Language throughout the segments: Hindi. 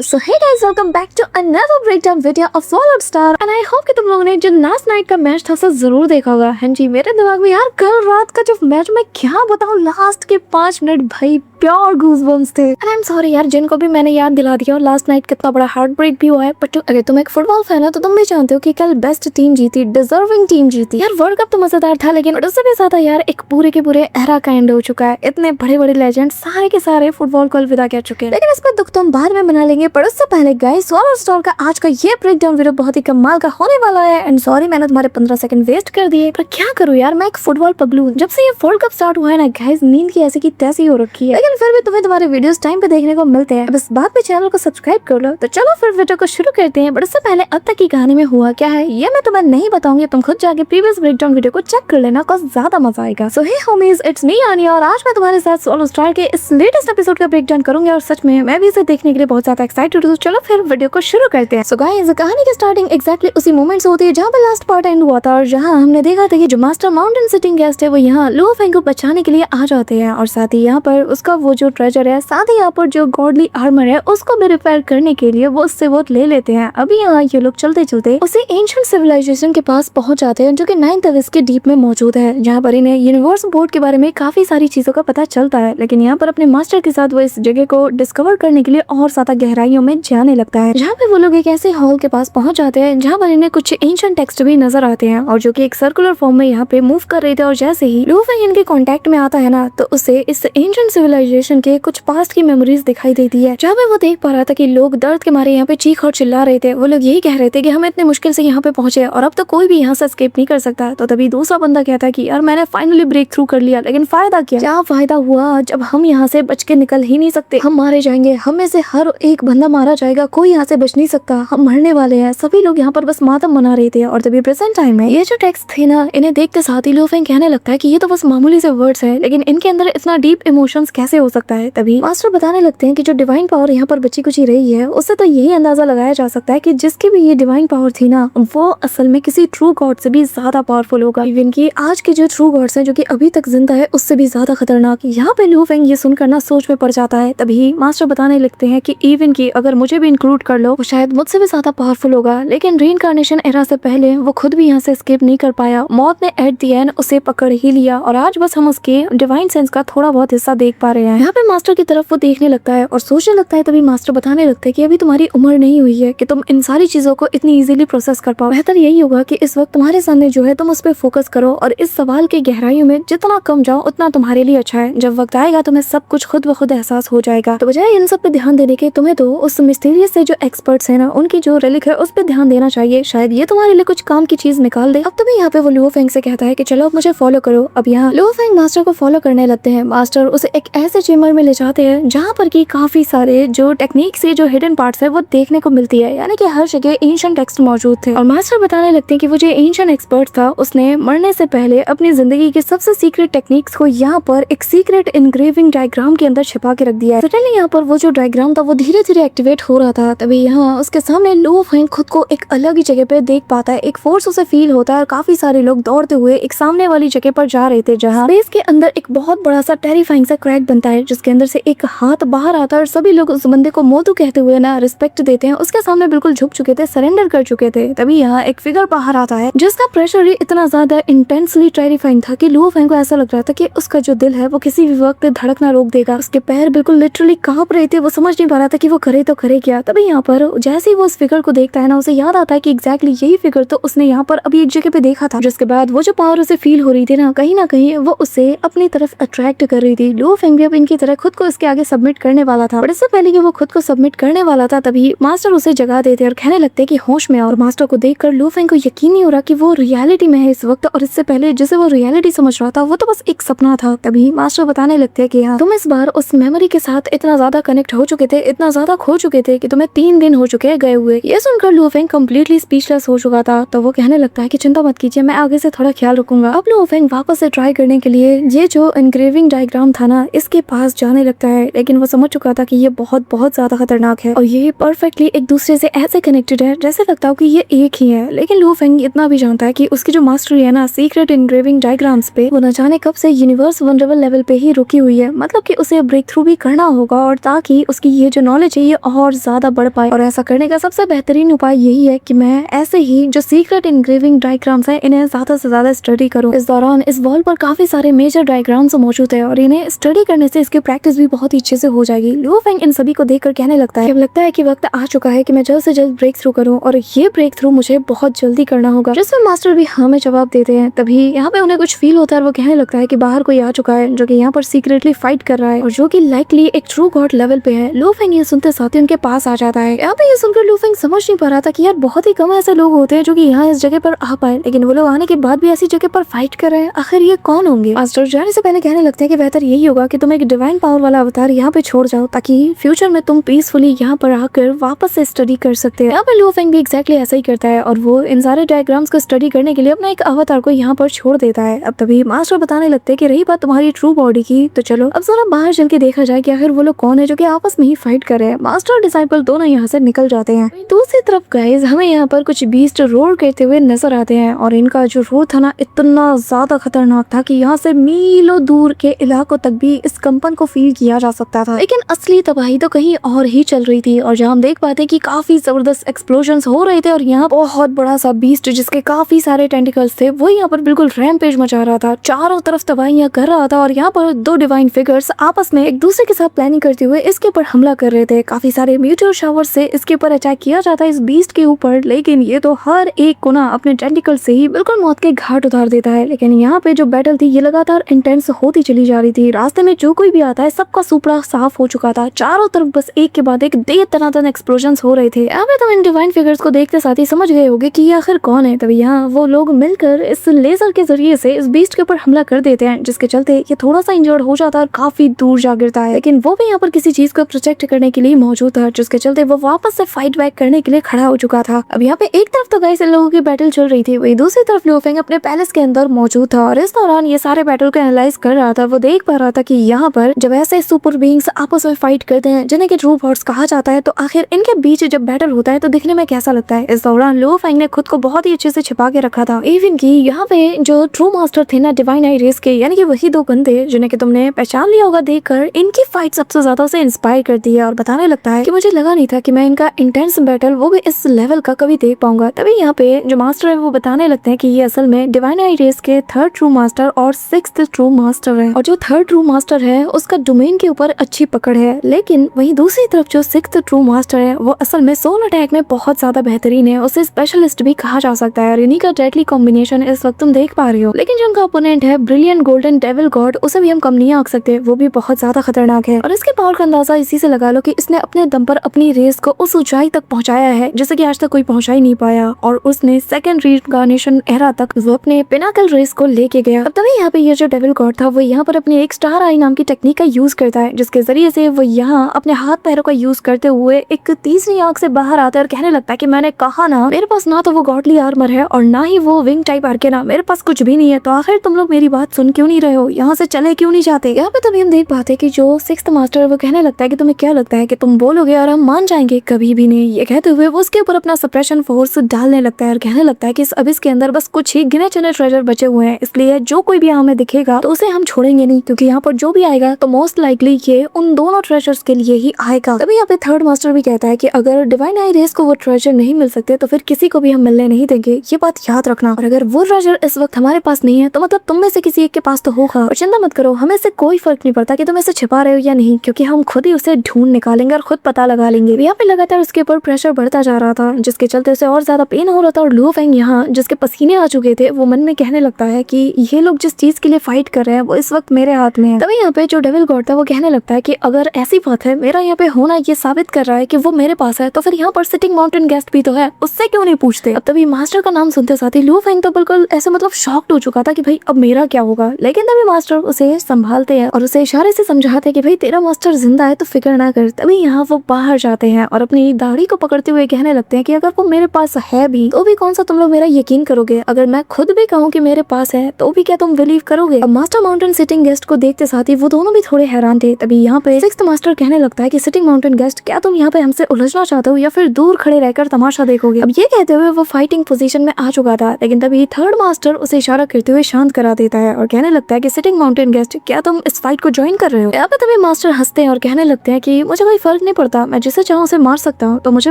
So hey guys, welcome back to another breakdown video of Fallout Star and I hope कि तुम लोगों ने जो लास्ट नाइट का मैच था उसे जरूर देखा होगा। हाँ जी, मेरे दिमाग में यार कल रात का जो मैच मैं क्या बताऊँ, लास्ट के 5 मिनट भाई प्योर गूज़बम्स थे। एंड आई एम सॉरी यार जिनको भी मैंने याद दिला दिया और लास्ट नाइट कितना बड़ा हार्ट ब्रेक भी हुआ है। बट अगर तुम एक फुटबॉल फैन हो तो तुम भी जानते हो कि कल बेस्ट टीम जीती, डिजर्विंग टीम जीती। यार वर्ल्ड कप तो मजेदार था लेकिन उससे भी ज्यादा यार एक पूरे के पूरे एरा का एंड हो चुका है। इतने बड़े बड़े लेजेंड सारे के सारे फुटबॉल को अलविदा कह चुके हैं, लेकिन इस पर दुख तो हम बाद में मना लेंगे। पर उससे पहले गाइस, फॉलोअर स्टोर का आज का ये ब्रेकडाउन वीडियो बहुत ही कमाल का होने वाला है। एंड सॉरी मैंने तुम्हारे 15 सेकंड वेस्ट कर दिए, पर क्या करूँ यार, मैं एक फुटबॉल पगलू हूं। जब से ये वर्ल्ड कप स्टार्ट हुआ है ना गाइस, नींद की ऐसी की तैसी हो रखी है, लेकिन फिर भी तुम्हें तुम्हारे वीडियोस टाइम पे देखने को मिलते हैं। अब इस बात पे चैनल को सब्सक्राइब कर लो। तो चलो फिर वीडियो को शुरू करते हैं। बट उससे पहले अब तक की कहानी में हुआ क्या है ये मैं तुम्हें नहीं बताऊंगी, तुम खुद जाके प्रीवियस ब्रेकडाउन वीडियो को चेक कर लेना, कुछ ज्यादा मजा आएगा। सो हे होमीज, इट्स मी आनिया और आज मैं तुम्हारे साथ फॉलोअर स्टार के इस लेटेस्ट एपिसोड का ब्रेकडाउन करूंगी और सच में मैं भी इसे देखने के लिए बहुत ज्यादा एक्साइटेड हूँ। चलो फिर वीडियो को शुरू करते हैं। सो गाइस, कहानी की स्टार्टिंग एक्जैक्टली उसी मोमेंट से होती है जहाँ पर लास्ट पार्ट एंड हुआ था और जहाँ हमने देखा था कि जो मास्टर माउंटेन सिटिंग गेस्ट है वो यहाँ लुओ फेंग को बचाने के लिए आ जाते हैं और साथ ही यहाँ पर उसका वो जो ट्रेजर है, साथ ही यहाँ पर जो गॉडली आर्मर है उसको भी रिपेयर करने के लिए वो उससे वो ले लेते हैं। अभी यहाँ ये लोग चलते चलते उसी एंशिएंट सिविलाइजेशन के पास पहुंच जाते हैं जो कि 9th एविस के डीप में मौजूद है, जहाँ पर इन्हें यूनिवर्स बोर्ड के बारे में काफी सारी चीजों का पता चलता है। लेकिन यहाँ पर अपने मास्टर के साथ वो इस जगह को डिस्कवर करने के लिए और ज्यादा गहराइयों में जाने लगता है, जहाँ पे वो लोग एक ऐसे हॉल के पास पहुंच जाते हैं जहाँ पर इन्हें कुछ एंशिएंट टेक्स्ट भी नजर आते हैं और जो कि एक सर्कुलर फॉर्म में यहाँ पे मूव कर रहे थे। और जैसे ही लुओ फेंग इनके कांटेक्ट में आता है ना, तो उसे इस एंशिएंट सिविलाइजेशन के कुछ पास्ट की मेमोरीज दिखाई देती है, जहाँ पे वो देख पा रहा था कि लोग दर्द के मारे यहाँ पे चीख और चिल्ला रहे थे। वो लोग यही कह रहे थे कि हम इतने मुश्किल से यहाँ पे पहुंचे और अब तो कोई भी यहाँ से एस्केप नहीं कर सकता। तो तभी दूसरा बंदा कहता है कि यार मैंने फाइनली ब्रेक थ्रू कर लिया, लेकिन फायदा क्या फायदा हुआ जब हम यहाँ से बच के निकल ही नहीं सकते, हम मारे जाएंगे, हम में से हर एक बंदा मारा जाएगा, कोई यहाँ से बच नहीं सकता, हम मरने वाले हैं। सभी लोग यहाँ पर बस मातम मना रहे थे और तभी प्रेजेंट टाइम में ये जो टेक्स्ट थे ना, इन्हें देखते साथ ही लुओ फेंग कहने लगता है कि ये तो बस मामूली से वर्ड्स है, लेकिन इनके अंदर इतना डीप इमोशंस कैसे हो सकता है। तभी मास्टर बताने लगते हैं कि जो डिवाइन पावर यहाँ पर बची कुची रही है उससे तो यही अंदाजा लगाया जा सकता है कि जिसकी भी ये डिवाइन पावर थी ना, वो असल में किसी ट्रू गॉड से भी ज्यादा पावरफुल होगा। इवन की आज के जो ट्रू गॉड्स हैं जो कि अभी तक जिंदा है उससे भी ज्यादा खतरनाक। यहाँ पे लुओ फेंग ये सुनकर ना सोच में पड़ जाता है। तभी मास्टर बताने लगते हैं कि इवन की अगर मुझे भी इंक्लूड कर लो वो शायद मुझसे भी ज्यादा पावरफुल होगा, लेकिन रीइंकार्नेशन एरा से पहले वो खुद भी यहाँ से एस्केप नहीं कर पाया। मौत ने एट द एंड उसे पकड़ ही लिया और आज बस हम उसके डिवाइन सेंस का थोड़ा बहुत हिस्सा देख पा रहे हैं। यहाँ पे मास्टर की तरफ वो देखने लगता है और सोचने लगता है। तभी मास्टर बताने लगता है कि अभी तुम्हारी उम्र नहीं हुई है कि तुम इन सारी चीजों को इतनी इजीली प्रोसेस कर पाओ। बेहतर यही होगा कि इस वक्त तुम्हारे सामने जो है तुम उस पर फोकस करो और इस सवाल के गहराइयों में जितना कम जाओ उतना तुम्हारे लिए अच्छा है। जब वक्त आएगा तुम्हें सब कुछ खुद ब खुद एहसास हो जाएगा। तो बजाय इन सब पे ध्यान देने के तुम्हें तो उस मिस्टीरियस से जो एक्सपर्ट्स है ना, उनकी जो रिलिक है उस पर ध्यान देना चाहिए, शायद ये तुम्हारे लिए कुछ काम की चीज निकाल दे। अब तभी यहाँ पे वो लुओ फेंग से कहता है कि चलो मुझे फॉलो करो। अब यहाँ लुओ फेंग मास्टर को फॉलो करने लगते हैं। मास्टर उसे एक ऐसे चेम्बर में ले जाते हैं जहाँ पर की काफी सारे जो टेक्निक से जो हिडन पार्ट्स है वो देखने को मिलती है, यानी कि हर जगह एंशिएंट टेक्स्ट मौजूद थे। और मास्टर बताने लगते हैं कि वो जो एंशिएंट एक्सपर्ट था उसने मरने से पहले अपनी जिंदगी के सबसे सीक्रेट टेक्निक्स को यहाँ पर एक सीक्रेट इनग्रेविंग डायग्राम के अंदर छिपा के रख दिया है। सडनली यहाँ पर वो जो डायग्राम था वो धीरे धीरे एक्टिवेट हो रहा था। तभी यहाँ उसके सामने लुओ फेंग खुद को एक अलग ही जगह पे देख पाता है। एक फोर्स उसे फील होता है और काफी सारे लोग दौड़ते हुए एक सामने वाली जगह पर जा रहे थे, जहाँ स्पेस के अंदर एक बहुत बड़ा सा टेरिफाइंग सा क्रैक बनता है जिसके अंदर से एक हाथ बाहर आता है और सभी लोग उस बंदे को मोतू कहते हुए ना रिस्पेक्ट देते हैं। उसके सामने बिल्कुल झुक चुके थे, सरेंडर कर चुके थे। तभी यहाँ एक फिगर बाहर आता है जिसका प्रेशर ही इतना ज्यादा इंटेंसली टेरिफाइंग था कि लुओ फेंग को ऐसा लग रहा था कि उसका जो दिल है वो किसी भी वक्त धड़कना रोक देगा। उसके पैर बिल्कुल लिटरली कांप रहे थे, वो समझ नहीं पा रहा था कि वो करे तो करे क्या। तभी यहाँ पर जैसे ही वो उस फिगर को देखता है ना, उसे याद आता है कि एग्जैक्टली यही फिगर तो उसने यहाँ पर अभी एक जगह पे देखा था। जिसके बाद वो जो पावर उसे फील हो रही थी ना कहीं वो उसे अपनी तरफ अट्रैक्ट कर रही थी। लुओ फेंग भी अब इनकी तरह खुद को इसके आगे सबमिट करने वाला था, बट इससे पहले कि वो खुद को सबमिट करने वाला था तभी मास्टर उसे जगा देते और कहने लगते कि होश में आओ। और मास्टर को देखकर लुओ फेंग को यकीन नहीं हो रहा कि वो रियलिटी में है इस वक्त, और इससे पहले जिसे वो रियलिटी समझ रहा था वो तो बस एक सपना था। तभी मास्टर बताने लगते हैं कि हाँ, तुम इस बार उस मेमोरी के साथ इतना ज्यादा कनेक्ट हो चुके थे, इतना ज्यादा खो चुके थे कि तुम्हें 3 दिन हो चुके हैं गए हुए। ये सुनकर लुओ फेंग कम्प्लीटली स्पीचलेस हो चुका था। तो वो कहने लगता है कि चिंता मत कीजिए, मैं आगे से थोड़ा ख्याल रखूंगा। अब लुओ फेंग वापस से ट्राई करने के लिए ये जो एनग्रेविंग डायग्राम था ना इसके पास जाने लगता है, लेकिन वो समझ चुका था कि ये बहुत ज्यादा खतरनाक है और ये परफेक्टली एक दूसरे से ऐसे कनेक्टेड है जैसे लगता हो कि ये एक ही है। लेकिन लुओ फेंग इतना भी जानता है कि उसकी जो मास्टरी है ना सीक्रेट एनग्रेविंग डायग्राम्स पे, वो न जाने कब से यूनिवर्स वनरेबल लेवल पे ही रुकी हुई है। मतलब कि उसे ब्रेक थ्रू भी करना होगा और ताकि उसकी ये जो नॉलेज है ये और ज्यादा बढ़ पाए। और ऐसा करने का सबसे बेहतरीन उपाय यही है कि मैं ऐसे ही जो सीक्रेट इंग्रेविंग डायग्राम्स है इन्हें ज्यादा से ज्यादा स्टडी करूँ। इस दौरान इस वॉल पर काफी सारे मेजर डायग्राम्स मौजूद है और इन्हें स्टडी करने से इसकी प्रैक्टिस भी बहुत ही अच्छे से हो जाएगी। लुओ फेंग इन सभी को देखकर कहने लगता है कि वक्त आ चुका है कि मैं जल्द से जल्द ब्रेक थ्रू करूं और ये ब्रेक थ्रू मुझे बहुत जल्दी करना होगा। जिसमें मास्टर भी हाँ में जवाब देते हैं। तभी यहाँ पे उन्हें कुछ फील होता है और वो कहने लगता है कि बाहर कोई आ चुका है जो कि यहाँ पर सीक्रेटली फाइट कर रहा है और जो कि लाइकली एक ट्रू गॉड लेवल पे है। लुओ फेंग ये सुनते साथ ही उनके पास आ जाता है। यहाँ पे ये सुनकर लुओ फेंग समझ नहीं पा रहा था कि यार बहुत ही कम ऐसे लोग होते हैं जो कि यहाँ इस जगह पर आ पाए, लेकिन वो लोग आने के बाद भी ऐसी जगह पर फाइट कर रहे हैं। आखिर ये कौन होंगे? मास्टर जाने से पहले कहने लगते हैं कि बेहतर यही होगा कि तुम एक डिवाइन पावर वाला अवतार यहाँ पे छोड़ जाओ ताकि फ्यूचर में तुम पीसफुली यहाँ पर आकर वापस से स्टडी कर सकते हैं। यहाँ पे लुओ फेंग भी एग्जैक्टली ऐसा ही करता है और वो इन सारे डायग्राम्स को स्टडी करने के लिए अपना एक अवतार को यहाँ पर छोड़ देता है। अब तभी मास्टर बताने लगते हैं कि रही बात तुम्हारी ट्रू बॉडी की, तो चलो अब जरा बाहर चल के देखा जाए कि आखिर वो लोग कौन है जो कि आपस में ही फाइट कर रहे हैं। मास्टर और डिसाइपल दोनों यहाँ से निकल जाते हैं। दूसरी तरफ गाइस हमें यहाँ पर कुछ बीस्ट रोर करते हुए नजर आते हैं और इनका जो रोर था ना इतना ज्यादा खतरनाक था कि यहाँ से मीलों दूर के इलाकों तक भी इस कंपन को फील किया जा सकता था। लेकिन असली तबाही तो कहीं और ही चल रही थी और जहाँ हम देख पाते कि काफी जबरदस्त एक्सप्लोजन्स हो रहे थे और यहाँ बहुत बड़ा सा बीस्ट जिसके काफी सारे टेंटिकल्स थे वो यहाँ पर बिल्कुल रैम्पेज मचा रहा था, चारों तरफ तबाहियां कर रहा था और यहाँ पर दो डिवाइन फिगर्स आपस में एक दूसरे के साथ प्लानिंग करते हुए इसके ऊपर हमला कर रहे थे। काफी सारे म्यूचुअल शावर से इसके ऊपर अटैक किया जाता है इस बीस्ट के ऊपर, लेकिन ये तो हर एक को ना अपने टेंटिकल से ही बिल्कुल मौत के घाट उतार देता है। लेकिन यहाँ पे जो बैटल थी ये लगातार इंटेंस होती चली जा रही थी। रास्ते में जो कोई भी आता है सबका सुपड़ा साफ हो चुका था, चारों तरफ बस एक के बाद एक दे तनातन एक्सप्लोजन्स हो रहे थे। अब तुम इन डिवाइन फिगर्स को देखते साथ ही समझ गए होगे कि ये आखिर कौन है। तभी यहाँ वो लोग मिलकर इस लेजर के जरिए से इस बीस्ट के ऊपर हमला कर देते हैं, जिसके चलते ये थोड़ा सा इंजर्ड हो जाता है और काफी दूर जा गिरता है। लेकिन वो भी यहाँ पर किसी चीज को प्रोटेक्ट करने के लिए मौजूद था, जिसके चलते वो वापस से फाइट बैक करने के लिए खड़ा हो चुका था। अब यहाँ पे एक तरफ तो गाइस इन लोगों की बैटल चल रही थी, वही दूसरी तरफ लुओ फेंग अपने पैलेस के अंदर मौजूद था और इस दौरान ये सारे बैटल को एनालाइज कर रहा था। वो देख पा रहा था कि यहाँ पर जब ऐसे सुपर बीइंग्स आपस में फाइट करते हैं जिन्हें कि ट्रू गॉड्स कहा जाता है, तो आखिर इनके बीच जब बैटल होता है तो दिखने में कैसा लगता है। इस दौरान लुओ फेंग ने खुद को बहुत ही अच्छे से छिपा के रखा था। इवन की यहाँ पे जो ट्रू मास्टर थे ना डिवाइन आई रेस के, यानी कि वही दो बंदे जिन्हें कि तुमने पहचान लिया होगा देखकर, इनकी फाइट सबसे ज्यादा उसे इंस्पायर करती है और बताने लगता है कि मुझे लगा नहीं था कि मैं इनका इंटेंस बैटल वो भी इस लेवल का कभी देख पाऊंगा। तभी यहाँ पे जो मास्टर है वो बताने लगते हैं कि ये असल में डिवाइन आई रेस के थर्ड ट्रू मास्टर और सिक्स्थ ट्रू मास्टर है और जो थर्ड ट्रू मास्टर है उसका डोमेन के ऊपर अच्छी पकड़ है, लेकिन वहीं दूसरी तरफ जो सिक्स्थ ट्रू मास्टर है वो असल में सोल अटैक में बहुत ज्यादा बेहतरीन है, उसे स्पेशलिस्ट भी कहा जा सकता है और इन्हीं का डेडली कॉम्बिनेशन इस वक्त तुम देख पा रहे हो। लेकिन जो उनका ओपोनेंट है ब्रिलियंट गोल्डन डेविल गॉड, उसे भी हम कम नहीं आंक सकते, वो भी बहुत ज्यादा खतरनाक है और इसके पावर का अंदाजा इसी से लगा लो कि इसने अपने दम पर अपनी रेस को उस ऊंचाई तक पहुंचाया है जैसे कि आज तक कोई पहुंचा ही नहीं पाया और उसने सेकंड रीइंकार्नेशन एरा तक वो अपने पिनाकल रेस को लेके गया। अब तभी यहाँ पे ये जो डेविल गॉड था वो यहाँ पर अपनी एक स्टार आई नाम की टेक्निक का यूज करता है, जिसके जरिए से वो यहाँ अपने हाथ पैरों का यूज करते हुए एक तीसरी आंख से बाहर आता है और कहने लगता है कि मैंने कहा ना मेरे पास ना तो वो गॉडली आर्मर है और ना ही वो विंग टाइप आर्केना, मेरे पास कुछ भी नहीं है, तो आखिर तुम लोग मेरी बात सुन क्यों नहीं रहे हो, यहाँ से चले क्यों नहीं जाते। यहाँ पे तभी हम देख पाते कि जो सिक्स्थ मास्टर है वो कहने लगता है कि तुम्हें क्या लगता है कि तुम बोलोगे और हम मान जाएंगे, कभी भी नहीं। ये कहते हुए वो उसके ऊपर अपना सप्रेशन फोर्स डालने लगता है और कहने लगता है कि इस अबिस के अंदर बस कुछ ही गिने चुने ट्रेजर बचे हुए हैं, इसलिए जो कोई भी हमें दिखेगा तो उसे हम छोड़ेंगे नहीं, क्योंकि यहाँ पर जो भी आएगा तो मोस्ट लाइकली ये उन दोनों ट्रेजर्स के लिए ही आएगा। तभी यहाँ पे थर्ड मास्टर भी कहता है कि अगर डिवाइन आई रेस को वो ट्रेजर नहीं मिल सकते तो फिर किसी को भी हम मिलने नहीं देंगे, ये बात याद रखना। और अगर वो ट्रेजर इस वक्त हमारे पास नहीं है तो मतलब तुम में से किसी एक के पास तो होगा, और चिंता मत करो, हमें से कोई फर्क नहीं पड़ता कि तुम इसे छिपा रहे हो या नहीं, क्योंकि हम खुद ही उसे ढूंढ निकालेंगे और खुद पता लगा लेंगे। यहाँ पे लगातार उसके ऊपर प्रेशर बढ़ता जा रहा था, जिसके चलते उसे और ज्यादा पेन हो रहा था और लुओ फेंग यहाँ जिसके पसीने आ चुके थे वो मन में कहने लगता है कि ये लोग जिस चीज के लिए फाइट कर रहे हैं वो इस वक्त मेरे हाथ में है। तभी यहाँ पे जो डेविल गॉड था वो कहने लगता है कि अगर ऐसी बात है, मेरा यहाँ पे होना ये साबित कर रहा है कि वो मेरे पास है, तो फिर यहाँ पर सिटिंग माउंटेन गेस्ट भी तो है, उससे क्यों नहीं पूछते। अब तभी मास्टर का नाम सुनते साथ ही लुओ फेंग तो बिल्कुल ऐसे मतलब शॉक्ड हो चुका था कि भाई अब मेरा क्या होगा। लेकिन तभी मास्टर उसे संभालते हैं और उसे इशारे से समझाते हैं कि भाई तेरा मास्टर जिंदा है तो फिक्र ना कर। तभी यहाँ वो बाहर जाते हैं और अपनी दाढ़ी को पकड़ते हुए कहने लगते हैं कि अगर वो मेरे पास है भी तो भी कौन सा तुम लोग मेरा यकीन करोगे, अगर मैं खुद भी कहूँ कि मेरे पास है तो भी क्या तुम बिलीव करोगे। अब मास्टर माउंटेन सिटिंग गेस्ट को देखते साथ ही वो दोनों भी थोड़े हैरान थे। तभी यहाँ पे सिक्स्थ मास्टर कहने लगता है कि सिटिंग माउंटेन गेस्ट क्या तुम यहाँ पे हमसे उलझना चाहते हो या फिर दूर खड़े रहकर तमाशा देखोगे। अब ये कहते हुए वो फाइटिंग पोजीशन में आ चुका था, लेकिन तभी थर्ड मास्टर उसे इशारा करते हुए शांत करा देता है और कहने लगता है कि सिटिंग माउंटेन गेस्ट क्या तुम इस फाइट को ज्वाइन कर रहे हो। यहाँ पे तभी मास्टर हंसते हैं और कहने लगते हैं कि मुझे कोई फर्क नहीं पड़ता, मैं जिसे चाहूँ उसे मार सकता हूँ, तो मुझे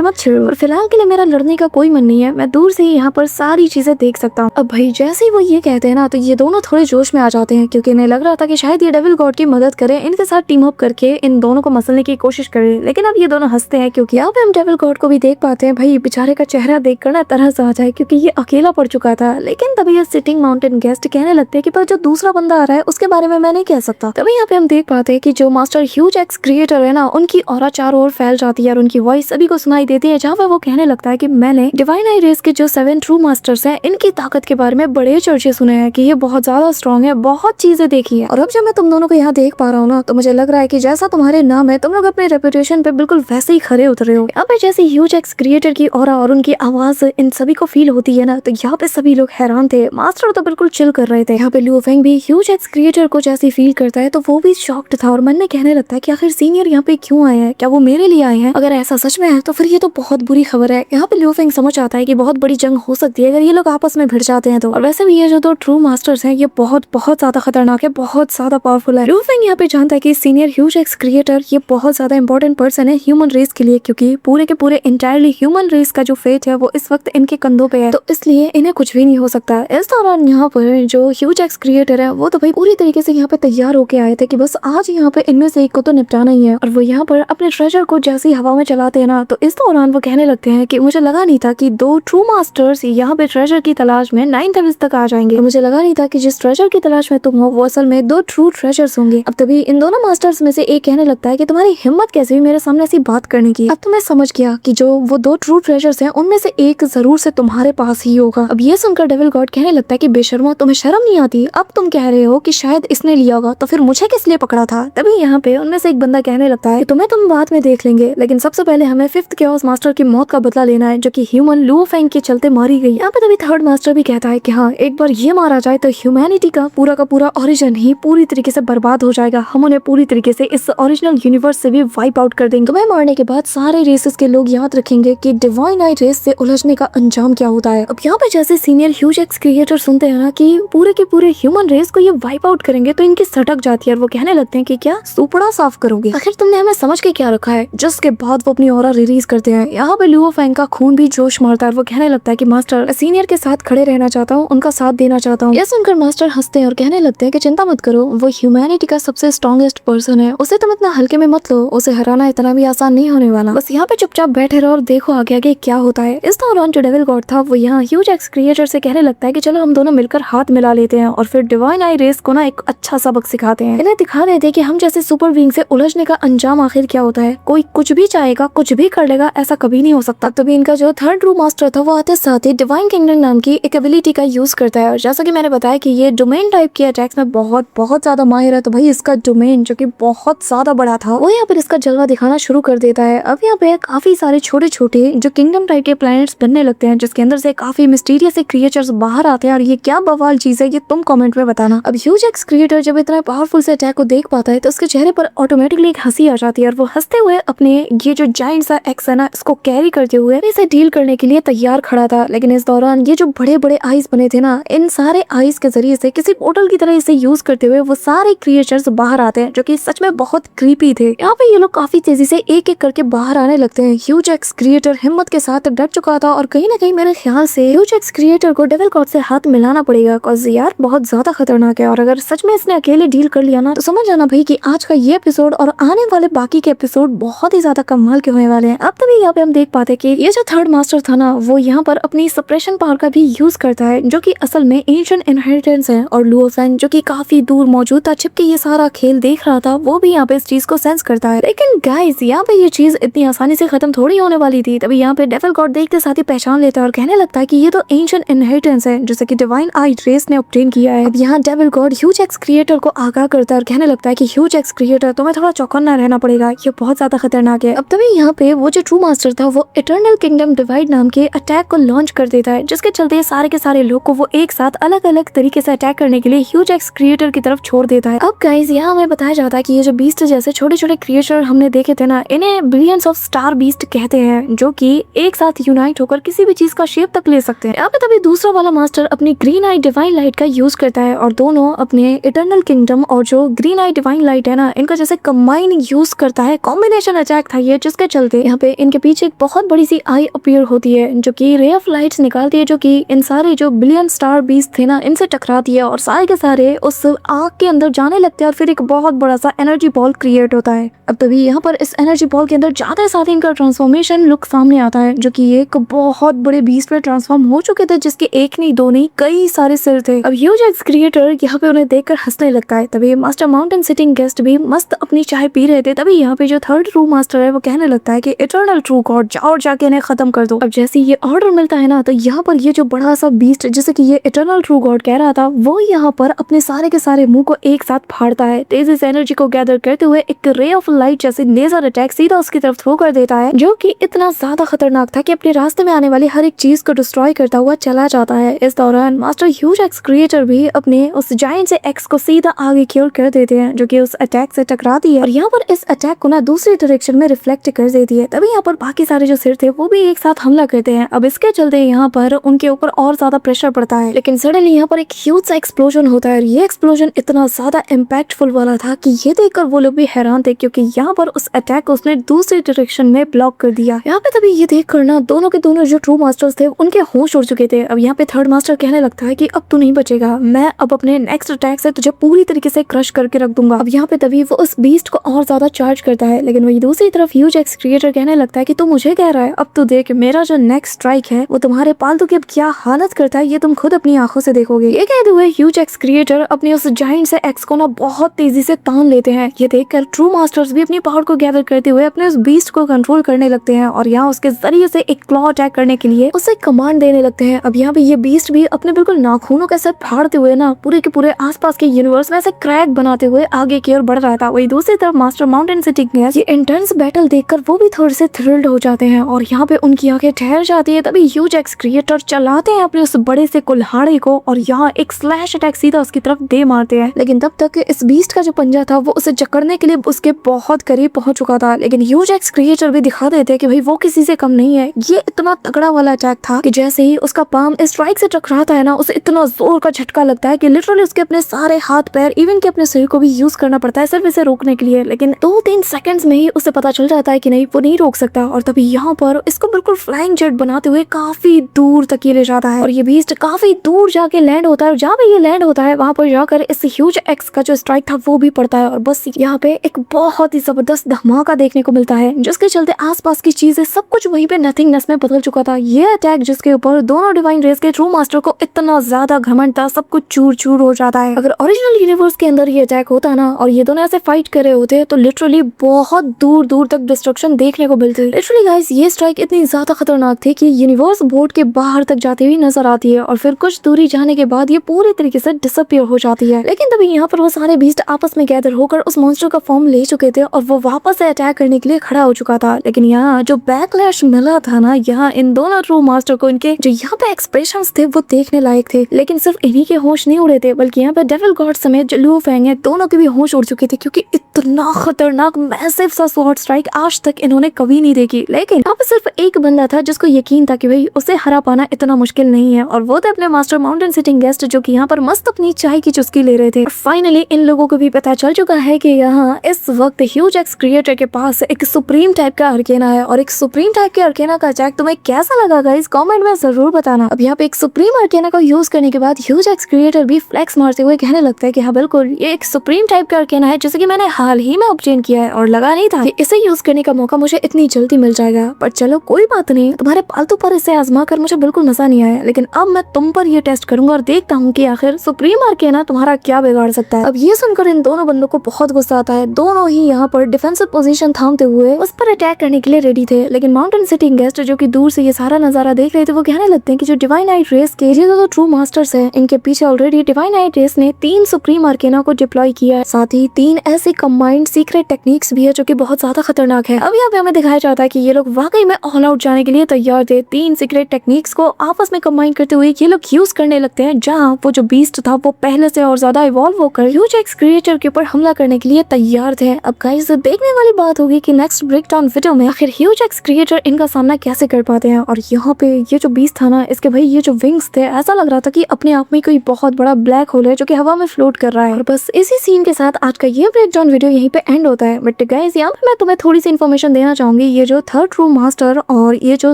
मत छेड़ो। और फिलहाल के लिए मेरा लड़ने का कोई मन नहीं है, मैं दूर से ही यहाँ पर सारी चीजें देख सकता हूँ। अब भाई जैसे ही वो ये कहते हैं ना, तो ये दोनों थोड़े जोश में आ जाते हैं, क्योंकि इन्हें लग रहा था कि शायद ये डेविल गॉड की मदद करे, इनके साथ टीम अप करके इन दोनों को मसलने की कोशिश करे। लेकिन अब ये दोनों हंसते हैं, क्योंकि यहाँ पे हम डेविल गॉड को भी देख पाते हैं। भाई बेचारे का चेहरा देखकर ना तरस आ जाए, क्योंकि ये अकेला पड़ चुका था। लेकिन तभी ये सिटिंग माउंटेन गेस्ट कहने लगते हैं कि पर जो दूसरा बंदा आ रहा है उसके बारे में मैं नहीं कह सकता। तभी यहाँ पे हम देख पाते हैं कि जो मास्टर ह्यूज एक्स क्रिएटर है ना, उनकी ऑरा चारों ओर फैल जाती है और उनकी वॉइस सभी को सुनाई देती है, जहाँ पे वो कहने लगता है कि मैंने डिवाइन आई रेस के जो 7 ट्रू मास्टर्स हैं, इनकी ताकत के बारे में बड़े चर्चे सुने हैं कि ये बहुत ज्यादा स्ट्रॉन्ग है, बहुत चीजें देखी है। और अब जब मैं तुम दोनों को यहाँ देख पा रहा हूँ ना, तो मुझे लग रहा है कि जैसा तुम्हारे नाम है, तुम लोग अपने रेपुटेशन पे बिल्कुल वैसे ही खरे उतरे हो। यहाँ पे जैसे ह्यूज एक्स क्रिएटर की ऑरा और उनकी आवाज इन सभी को फील होती है ना, तो यहाँ पे सभी लोग हैरान थे। मास्टर तो बिल्कुल चिल कर रहे थे। यहाँ पे लियो फेंग भी ह्यूज एक्स क्रिएटर को जैसे फील करता है, तो वो भी शॉक्ड था और मन में कहने लगता है कि आखिर सीनियर यहाँ पे क्यों आए हैं, क्या वो मेरे लिए आए हैं? अगर ऐसा सच में है तो फिर ये तो बहुत बुरी खबर है। यहाँ पे लियो फेंग समझ आता है कि बहुत बड़ी जंग हो सकती है अगर ये लोग आपस में भिड़ जाते हैं तो। और वैसे भी ये जो 2 ट्रू मास्टर्स हैं, ये बहुत ज्यादा खतरनाक है, बहुत ज्यादा पावरफुल है। लियो फेंग यहाँ पे जानता है कि सीनियर ह्यूज एक्स क्रिएटर ये बहुत ज्यादा इंपॉर्टेंट पर्सन है ह्यूमन रेस के लिए, क्योंकि पूरे के पूरे इंटायरली ह्यूमन रेस का जो फेट है वो इस वक्त इनके कंधों पे है, तो इसलिए इन्हें कुछ भी नहीं हो सकता। इस दौरान यहाँ पर जो ह्यूज एक्स क्रिएटर है, वो तो भाई पूरी तरीके से यहाँ पे तैयार होके आए थे कि बस आज यहाँ पे इनमें से एक को तो निपटाना ही है। और वो यहाँ पर अपने ट्रेजर को जैसे ही हवा में चलाते हैं ना, तो इस दौरान वो कहने लगते हैं कि मुझे लगा नहीं था कि 2 ट्रू मास्टर्स यहाँ पे ट्रेजर की तलाश में 9th हेवेंस तक आ जाएंगे। तो मुझे लगा नहीं था कि जिस ट्रेजर की तलाश में तुम हो वो असल में 2 ट्रू ट्रेजर्स होंगे। अब तभी इन दोनों मास्टर्स में से एक कहने लगता है कि तुम्हारी हिम्मत कैसे हुई मेरे सामने ऐसी बात करने की? अब तो मैं समझ गया कि जो वो 2 ट्रू ट्रेजर्स हैं, उनमें से एक जरूर से तुम्हारे पास ही होगा। अब ये सुनकर डेविल गॉड कहने लगता है कि बेशर्मो, तुम्हें शर्म नहीं आती? अब तुम कह रहे हो कि शायद इसने लिया होगा, तो फिर मुझे किस लिए पकड़ा था? तभी यहाँ पे उनमें से एक बंदा कहने लगता है कि तुम्हें तुम बाद में देख लेंगे, लेकिन सबसे पहले हमें 5th केओस मास्टर की मौत का बदला लेना है, जो कि ह्यूमन लियो फेंग के चलते मारी गई। यहाँ पे तभी 3rd मास्टर भी कहता है कि हाँ, एक बार ये मारा जाए तो ह्यूमैनिटी का पूरा ओरिजिन ही पूरी तरीके से बर्बाद हो जाएगा। हम उन्हें पूरी तरीके से इस ओरिजिनल यूनिवर्स से भी वाइप आउट कर देंगे। तुम्हें मारने के बाद सारे रेसेस के लोग याद रखेंगे कि डिवाइन आई रेस से उलझने का अंजाम क्या होता है। अब यहाँ पे जैसे सीनियर ह्यूज एक्स क्रिएटर सुनते हैं ना कि पूरे के पूरे ह्यूमन रेस को ये वाइप आउट करेंगे, तो इनकी सटक जाती है और वो कहने लगते हैं कि क्या सुपड़ा साफ करोगे? आखिर तुमने हमें समझ के क्या रखा है? जिसके बाद वो अपनी ऑरा रिलीज करते हैं। यहाँ पे लियो फेंग का खून भी जोश मारता है। वो कहने लगता है कि मास्टर, सीनियर के साथ खड़े रहना चाहता हूँ, उनका साथ देना चाहता हूँ। यह सुनकर मास्टर हंसते हैं और कहने लगते हैं कि चिंता मत करो, वो ह्यूमैनिटी का सबसे स्ट्रॉन्गेस्ट पर्सन है, उसे तुम इतना हल्के में मत लो, उसे हराना इतना भी आसान नहीं होने वाला। बस यहाँ पे चुपचाप बैठे रहो और देखो आगे आगे क्या होता है। इस दौरान जो डेविल गॉड था, वो यहाँ ह्यूज एक्स क्रिएटर से कहने लगता है कि चलो हम दोनों मिलकर हाथ मिला लेते हैं और फिर डिवाइन आई रेस को ना एक अच्छा सबक सिखाते हैं। इन्हें दिखा देते हैं कि हम जैसे सुपर बीइंग से उलझने का अंजाम आखिर क्या होता है। कोई कुछ भी चाहेगा, कुछ भी कर लेगा, ऐसा कभी नहीं हो सकता। तभी इनका जो 3rd ट्रू मास्टर था, वो आते साथ ही डिवाइन किंगडम नाम की एक एबिलिटी का यूज करता है। और जैसा कि मैंने बताया कि ये डोमेन टाइप के अटैक्स में बहुत ज्यादा माहिर है, तो भाई इसका डोमेन जो कि बहुत ज्यादा बड़ा था, वो यहाँ पर इसका जलवा दिखाना शुरू कर देता है। अब यहाँ पे काफी सारे छोटे छोटे जो किंगडम टाइप के प्लैनेट्स बनने लगते हैं, जिसके अंदर से काफी मिस्टीरियस क्रिएचर्स बाहर आते हैं। और ये क्या बवाल चीज है, ये तुम कमेंट में बताना। अब ह्यूज एक्स क्रिएटर जब इतना पावरफुल से अटैक को देख पाता है, तो उसके चेहरे पर ऑटोमेटिकली एक हंसी आ जाती है और वो हंसते हुए अपने ये जो जायंट सा एक्स है ना, इसको कैरी करते हुए इसे डील करने के लिए तैयार खड़ा था। लेकिन इस दौरान ये जो बड़े बड़े आइज बने थे ना, इन सारे आइज के जरिए से किसी पोर्टल की तरह इसे यूज करते हुए वो सारे क्रिएचर्स बाहर आते हैं, जो कि सच में बहुत क्रीपी थे। यहाँ पे ये लोग काफी तेजी से एक एक करके बाहर आने लगते हैं। ह्यूज एक्स क्रिएटर हिम्मत के साथ डट चुका था और कहीं ना कहीं मेरे ख्याल से ह्यूज एक्स क्रिएटर को डेविल गॉड से हाथ मिलाना पड़ेगा, कॉज यार बहुत ज्यादा खतरनाक है। और अगर सच में इसने अकेले डील कर लिया ना, तो समझ जाना भाई कि आज का ये एपिसोड और आने वाले बाकी के एपिसोड बहुत ही ज्यादा कमाल के होने वाले हैं। अब तभी यहाँ पे हम देख पाते कि ये जो 3rd मास्टर था ना, वो यहाँ पर अपनी सप्रेशन पावर का भी यूज करता है, जो कि असल में एंशिएंट इनहेरिटेंस है। और लियो फेंग जो कि काफी दूर मौजूद था, छिपके ये सारा खेल देख रहा था, वो भी यहाँ पे इस चीज को सेंस करता है। लेकिन गाइस, यहाँ पे ये चीज इतनी आसानी से खत्म थोड़ी होने वाली थी। तभी यहाँ पे डेविल गॉड देखते साथ ही पहचान लेता है और कहने लगता है कि ये तो एंशिएंट इनहेरिटेंस है, जैसे कि डिवाइन आई रेस ने ऑब्टेन किया है। अब यहाँ devil God huge x creator को आगाह करता है और कहने लगता है कि ह्यूज एक्स क्रिएटर, तुम्हें थोड़ा चौकन्ना रहना पड़ेगा, ये बहुत ज्यादा खतरनाक है। अब तभी यहाँ पे वो जो ट्रू मास्टर था, वो इटर्नल किंगडम डिवाइड नाम के अटैक को लॉन्च कर देता है, जिसके चलते सारे के सारे लोग को वो एक साथ अलग अलग तरीके से अटैक करने के लिए ह्यूज एक्स क्रिएटर की तरफ छोड़ देता है। अब गाइस, यहाँ हमें बताया जाता है कि ये जो बीस्ट जैसे छोटे छोटे क्रिएचर हमने देखे थे ना, इन्हें बिलियंस ऑफ स्टार बीस्ट कहते हैं, जो कि एक साथ यूनाइट होकर किसी भी चीज का शेप तक ले सकते हैं। यहाँ पे तभी दूसरा वाला मास्टर अपनी ग्रीन आई डिवाइन लाइट का यूज करता है और दोनों अपने इटर्नल किंगडम और जो ग्रीन आई डिवाइन लाइट है ना, इनका जैसे कंबाइन यूज करता है कॉम्बिनेशन अटैक था ये, जिसके चलते यहाँ पे इनके पीछे एक बहुत बड़ी सी आई अपीयर होती है जो कि रे ऑफ लाइट्स निकालती है, जो कि इन सारे जो बिलियन स्टार बीस्ट थे ना इनसे टकराती है और सारे के सारे उस आग के अंदर जाने लगते हैं और फिर एक बहुत बड़ा सा एनर्जी बॉल क्रिएट होता है। अब तभी यहाँ पर इस एनर्जी बॉल के अंदर जाते साथ ही इनका ट्रांसफॉर्मेशन लुक सामने आता है, जो कि एक बहुत बड़े बीस्ट में ट्रांसफॉर्म हो चुके थे, जिसके एक नहीं दो नहीं कई सारे सिर थे। अब ह्यूज एक्स क्रिएटर यहाँ पे उन्हें देखकर हंसने लगता है। तभी मास्टर माउंटेन सिटिंग गेस्ट भी मस्त अपनी चाय पी रहे थे। तभी यहाँ पे जो थर्ड ट्रू मास्टर है वो कहने लगता है कि इटर्नल ट्रू गॉड जाओ जाके इन्हें खत्म कर दो। अब जैसे ये ऑर्डर मिलता है ना, तो यहाँ पर ये जो बड़ा सा बीस्ट जैसे कि ये इटर्नल ट्रू गॉड कह रहा था, वो यहाँ पर अपने सारे के सारे मुंह को एक साथ फाड़ता है। तेजी से एनर्जी को गैदर करते हुए एक रे ऑफ लाइट जैसे लेजर अटैक सीधा उसकी तरफ थ्रो कर देता है, जो कि इतना ज्यादा खतरनाक था कि अपने रास्ते में आने वाली हर एक चीज को डिस्ट्रॉय करता हुआ चला जाता है। इस दौरान मास्टर ह्यूज एक्स क्रिएटर भी अपने उस जायंट से एक्स को सीधा आगे की ओर कर देते हैं, जो कि उस अटैक से टकराती है और यहाँ पर इस अटैक को ना दूसरी डायरेक्शन में रिफ्लेक्ट कर देती है। तभी यहाँ पर बाकी सारे जो सिर थे वो भी एक साथ हमला करते हैं। अब इसके चलते यहाँ पर उनके ऊपर और ज्यादा प्रेशर पड़ता है, लेकिन सडनली यहाँ पर एक ह्यूज सा एक्सप्लोजन होता है। ये एक्सप्लोजन इतना ज्यादा इम्पैक्टफुल वाला था कि ये देखकर वो लोग भी हैरान थे, क्योंकि यहाँ पर उस अटैक को उसने दूसरी डायरेक्शन में ब्लॉक कर दिया। यहाँ पे तभी ये देख कर ना दोनों के दोनों जो ट्रू मास्टर्स थे उनके होश उड़ चुके थे। अब यहाँ पे थर्ड मास्टर कहने लगता है कि अब तू नहीं बचेगा, मैं अब अपने नेक्स्ट अटैक से तुझे पूरी तरीके से क्रश करके रख दूंगा। अब यहाँ पे तभी वो उस बीस्ट को और ज्यादा चार्ज करता है, लेकिन वही दूसरी तरफ ह्यूज एक्स क्रिएटर कहने लगता है कि तू मुझे कह रहा है, अब तू देख मेरा जो नेक्स्ट स्ट्राइक है वो तुम्हारे पालतू की अब क्या हालत करता है, ये तुम खुद अपनी आंखों से देखोगे। ये कहते हुए ह्यूज एक्स क्रिएटर अपने उस जायंट से एक्स को ना बहुत तेजी से तान लेते हैं। ये देखकर ट्रू मास्टर्स भी अपनी पावर को गैदर करते हुए अपने उस बीस्ट को कंट्रोल करने लगते हैं और यहाँ उसके जरिए से एक क्लॉ अटैक करने के लिए उसे कमांड देने लगते हैं। अब यहाँ पे ये बीस्ट भी अपने बिल्कुल नाखूनों के साथ फाड़ते हुए ना पूरे के पूरे आसपास के यूनिवर्स में ऐसे क्रैक बनाते हुए आगे की ओर बढ़ रहा था। वही दूसरी तरफ मास्टर माउंटेन सिटी गैस ये इंटेंस बैटल देखकर वो भी थोड़े से थ्रिल्ड हो जाते हैं और यहाँ पे उनकी आंखें ठहर जाती है। तभी ह्यूज एक्स क्रिएटर चलाते हैं अपने उस बड़े से कुल्हाड़े को और यहाँ एक स्लैश अटैक सीधा उसकी तरफ दे मारते हैं, लेकिन तब तक इस बीस्ट का जो पंजा था वो उसे जकड़ने के लिए उसके बहुत करीब पहुंच चुका था। लेकिन ह्यूज एक्स क्रिएटर भी दिखा देते हैं कि भाई वो किसी से कम नहीं है। ये इतना तगड़ा वाला अटैक था कि जैसे ही उसका पाम स्ट्राइक से टकराता है ना, उसे इतना जोर का झटका लगता है कि लिटरली उसके अपने सारे हाथ पैर इवन के अपने शरीर को भी यूज करना पड़ता है सिर्फ इसे रोकने के लिए। लेकिन 2-3 सेकंड्स में ही उसे पता चल जाता है कि नहीं वो नहीं रोक सकता और तभी यहाँ पर इसको बिल्कुल फ्लाइंग जेट बनाते हुए काफी दूर तक ये ले जाता है और ये बीस्ट काफी दूर जाके लैंड होता है। जहाँ पे ये लैंड होता है वहाँ पर जाकर इस ह्यूज एक्स का जो स्ट्राइक था वो भी पड़ता है और बस यहाँ पे एक बहुत ही जबरदस्त धमाका देखने को मिलता है, जिसके चलते आसपास की चीजें सब कुछ वहीं पे नथिंगनेस में बदल चुका था। ये अटैक जिसके ऊपर दोनों डिवाइन रेस के ट्रू मास्टर को इतना ज्यादा घमंड था, सब कुछ चूर चूर हो जाता है। अगर ओरिजिनल यूनिवर्स के अंदर ये अटैक होता ना और ये दोनों ऐसे फाइट कर रहे होते तो लिटरली बहुत दूर दूर तक डिस्ट्रक्शन देखने को मिलती। लिटरली गाइस ये स्ट्राइक इतनी ज्यादा खतरनाक थी कि यूनिवर्स बोर्ड के बाहर तक जाती हुई नजर आती है और फिर कुछ दूरी जाने के बाद ये पूरी तरीके से डिसअपियर हो जाती है। लेकिन तभी यहाँ पर वो सारे बीस्ट आपस में गैदर होकर उस मॉन्स्टर का फॉर्म ले चुके थे और वो वापस से अटैक करने के लिए खड़ा हो चुका था। लेकिन यहाँ जो बैकलैश मिला था ना, यहाँ इन दोनों ट्रू मास्टर को इनके जो यहाँ पे एक्सप्रेशंस थे वो देखने लायक थे। लेकिन सिर्फ इन्हीं के होश नहीं उड़े थे, बल्कि यहाँ पे डेविल गॉड समेत जो लू फेंग है दोनों के भी होश उड़ चुके थे, क्योंकि इतना खतरनाक मैसिव सा स्वॉर्ड स्ट्राइक आज तक इन्होंने कभी नहीं देखी। लेकिन यहाँ पे सिर्फ एक बंदा था जिसको यकीन था कि भाई उसे हरा पाना इतना मुश्किल नहीं है और वो थे अपने मास्टर माउंटेन सिटिंग गेस्ट, जो कि यहाँ पर मस्त अपनी चाय की चुस्की ले रहे थे। फाइनली इन लोगों को भी पता चल चुका है कि यहाँ इस वक्त ह्यूज एक्स क्रिएटर के पास एक सुप्रीम टाइप का अर्केना है और एक सुप्रीम टाइप के अर्केना का अटैक तुम्हें कैसा लगा गाइस कमेंट में जरूर बताना। अब यहाँ पे एक सुप्रीम अर्केना को यूज करने के बाद ह्यूज एक्स क्रिएटर भी फ्लेक्स मारते हुए कहने लगता है कि हाँ बिल्कुल ये एक सुप्रीम टाइप का अर्केना है जैसे कि मैंने हाल ही में ऑब्टेन किया है और लगा नहीं था कि इसे यूज करने का मौका मुझे इतनी जल्दी मिल जाएगा। पर चलो कोई बात नहीं, तुम्हारे पालतू पर इसे आजमा कर मुझे बिल्कुल मजा नहीं आया, लेकिन अब मैं तुम पर ये टेस्ट करूंगा और देखता हूँ कि आखिर सुप्रीम अर्केना तुम्हारा क्या बिगाड़ सकता है। अब ये सुनकर इन दोनों बंदों को बहुत गुस्सा आता है। दोनों ही यहाँ पर डिफेंसिव पोजीशन थामते हुए उस पर अटैक करने के लिए रेडी थे। लेकिन माउंटेन सिटिंग गेस्ट जो कि दूर से ये सारा नजारा देख रहे थे वो कहने लगते हैं कि जो डिवाइन नाइट रेस के ये जो ट्रू मास्टर्स हैं इनके पीछे ऑलरेडी डिवाइन नाइट रेस ने 3 सुप्रीम अर्केना को डिप्लॉय किया है, साथ ही 3 ऐसे कंबाइंड सीक्रेट टेक्निक्स भी है जो कि बहुत ज्यादा खतरनाक है। अब यहाँ पे हमें दिखाया जाता है कि ये लोग वाकई में ऑल आउट जाने के लिए तैयार थे। 3 सीक्रेट टेक्निक्स को आपस में कंबाइन करते हुए ये लोग यूज करने लगते हैं, जहाँ वो जो बीस्ट था वो पहले से और ज्यादा इवॉल्व होकर ह्यूज एक्स क्रिएटर के ऊपर हमला करने के लिए तैयार थे। अब गाइस देखने वाली बात होगी कि नेक्स्ट ब्रेकडाउन वीडियो में आखिर ह्यूज एक्स क्रिएटर इनका सामना कैसे कर पाते हैं। और यहाँ पे ये जो बीस्ट था ना, इसके भाई ये जो विंग्स थे ऐसा लग रहा था कि अपने आप में कोई बहुत बड़ा ब्लैक होल है जो कि हवा में फ्लोट कर रहा है। और बस इसी सीन के साथ आज का ये ब्रेकडाउन वीडियो यहीं पे एंड होता है। बट गाइस यहाँ पे मैं तुम्हें थोड़ी सी इन्फॉर्मेशन देना चाहूंगी। ये जो थर्ड ट्रू मास्टर और ये जो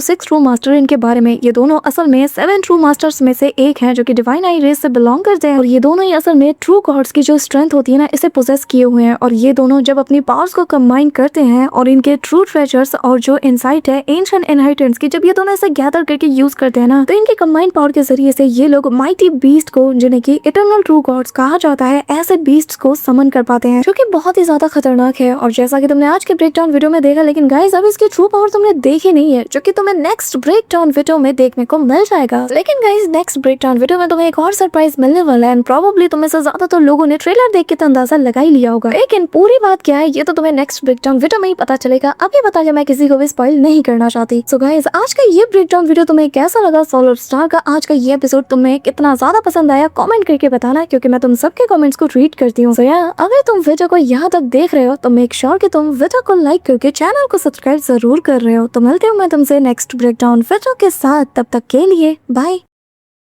सिक्स ट्रू मास्टर इनके बारे में, ये दोनों असल में 7 ट्रू मास्टर्स में से एक हैं जो कि डिवाइन आई रेस से बिलोंग करते हैं और ये दोनों ही असल में ट्रू गॉड्स की जो स्ट्रेंथ होती है ना, इसे पोजेस किए हुए हैं। और ये दोनों जब अपनी पावर्स को कंबाइन करते हैं और इनके ट्रू ट्रेजर्स और जो इनसाइट है एंशिएंट इनहेरिटेंस की, जब ये दोनों इसे गैदर करके यूज करते हैं ना, तो इनके कंबाइंड पावर के जरिए से ये लोग माइटी बीस्ट को, जिन्हें की इटर्नल ट्रू गॉड्स कहा जाता है, ऐसे बीस्ट को समन कर पाते हैं जो कि बहुत ही ज्यादा खतरनाक है। और जैसा कि तुमने आज के ब्रेकडाउन वीडियो में देखा, लेकिन गाइस अब इसकी ट्रू पावर तुमने देखी नहीं है, जो कि तुम्हें नेक्स्ट ब्रेकडाउन वीडियो में देखने को मिल जाएगा। लेकिन गाइस नेक्स्ट ब्रेकडाउन वीडियो में तुम्हें एक और सरप्राइज मिलने वाला है एंड प्रोबेबली तुम्हें से ज्यादातर लोगों ने ट्रेलर देख के तो अंदाजा लगा ही लिया होगा, लेकिन पूरी बात क्या है ये तो तुम्हें नेक्स्ट ब्रेकडाउन वीडियो में ही पता चलेगा। अभी बता दिया, मैं किसी को भी स्पॉइल नहीं करना चाहती। सो गाइस आज का ये ब्रेकडाउन वीडियो तुम्हें कैसा लगा? सोलर स्टार का आज का ये एपिसोड तुम्हें कितना ज्यादा पसंद आया कमेंट करके बताना, क्योंकि मैं तुम सबके कमेंट्स को रीड करती हूँ। अगर तुम वीडियो को यहाँ तक देख रहे हो तो मेक श्योर कि तुम वीडियो को लाइक करके चैनल को सब्सक्राइब जरूर कर रहे हो। तो मिलते हूँ मैं तुमसे नेक्स्ट ब्रेकडाउन वीडियो के साथ, तब तक के लिए बाय।